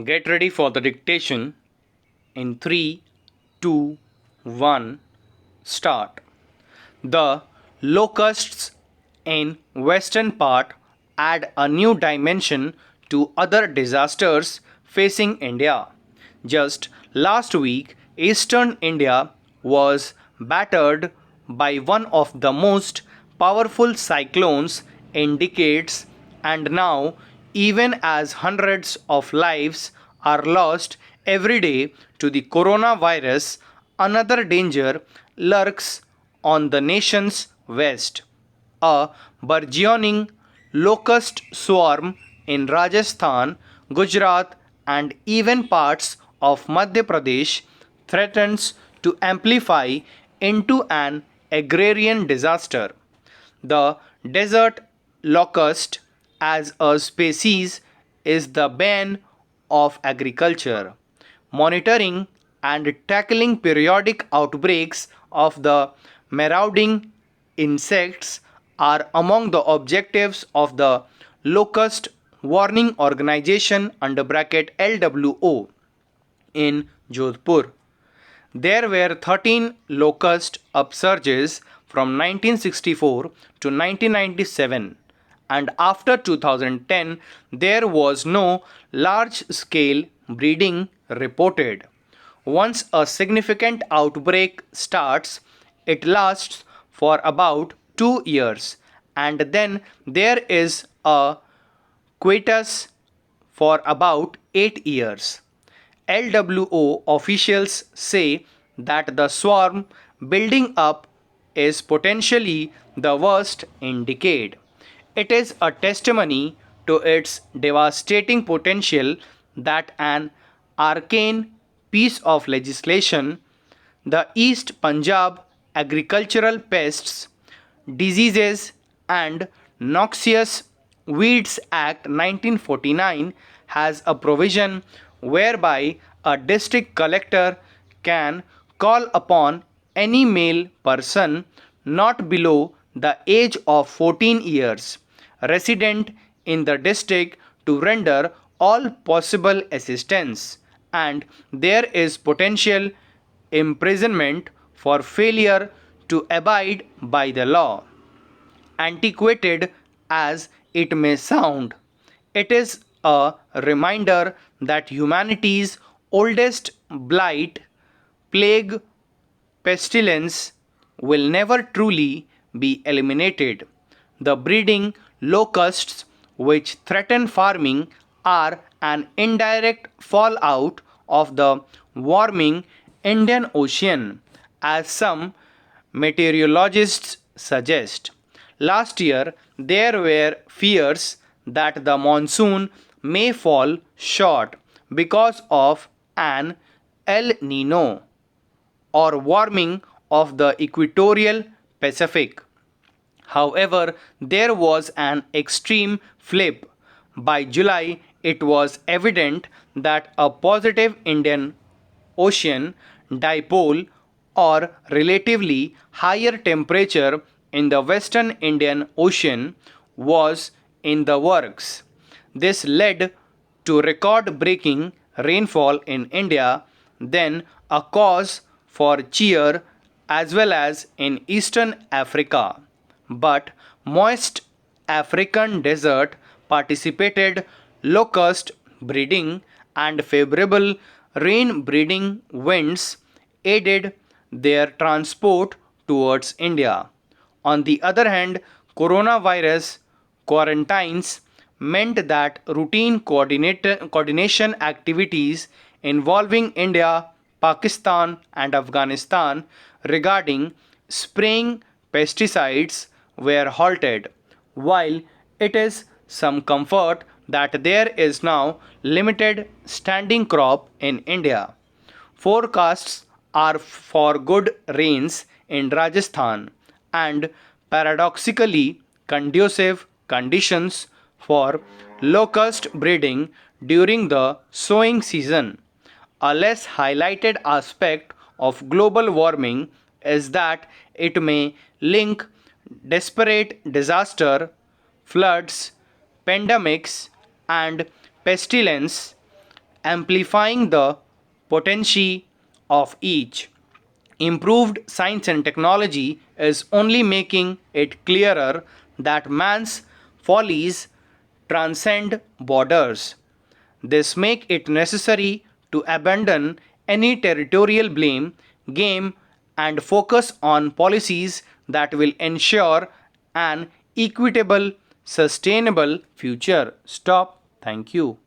Get ready for the dictation in 3, 2, 1, start. The locusts in western part add a new dimension to other disasters facing India. Just last week, eastern India was battered by one of the most powerful cyclones in decades, and now, even as hundreds of lives are lost every day to the coronavirus, another danger lurks on the nation's west. A burgeoning locust swarm in Rajasthan, Gujarat, and even parts of Madhya Pradesh threatens to amplify into an agrarian disaster. The desert locust, as a species, is the bane of agriculture. Monitoring and tackling periodic outbreaks of the marauding insects are among the objectives of the Locust Warning Organization under bracket LWO in Jodhpur. There were 13 locust upsurges from 1964 to 1997, and after 2010 there was no large scale breeding reported. Once a significant outbreak starts, it lasts for about 2 years, and then there is a quietus for about 8 years. LWO officials say that the swarm building up is potentially the worst in decade. It is a testimony to its devastating potential that an arcane piece of legislation, the East Punjab Agricultural Pests, Diseases and Noxious Weeds Act 1949, has a provision whereby a district collector can call upon any male person not below the age of 14 years resident in the district to render all possible assistance, and there is potential imprisonment for failure to abide by the law. Antiquated as it may sound, it is a reminder that humanity's oldest blight, plague, pestilence, will never truly be eliminated. The breeding locusts which threaten farming are an indirect fallout of the warming Indian Ocean, as some meteorologists suggest. Last year, there were fears that the monsoon may fall short because of an El Nino or warming of the equatorial Pacific. However, there was an extreme flip. By July, it was evident that a positive Indian Ocean dipole or relatively higher temperature in the western Indian Ocean was in the works. This led to record breaking rainfall in India, then a cause for cheer as well as in eastern Africa. But moist African desert participated locust breeding and favorable rain breeding winds aided their transport towards India. On the other hand, coronavirus quarantines meant that routine coordination activities involving India, Pakistan, and Afghanistan regarding spraying pesticides were halted. While it is some comfort that there is now limited standing crop in India, forecasts are for good rains in Rajasthan and paradoxically conducive conditions for locust breeding during the sowing season. A less highlighted aspect of global warming is that it may link desperate disaster, floods, pandemics, and pestilence amplifying the potency of each. Improved science and technology is only making it clearer that man's follies transcend borders. This make it necessary to abandon any territorial blame game and focus on policies that will ensure an equitable, sustainable future. Stop. Thank you.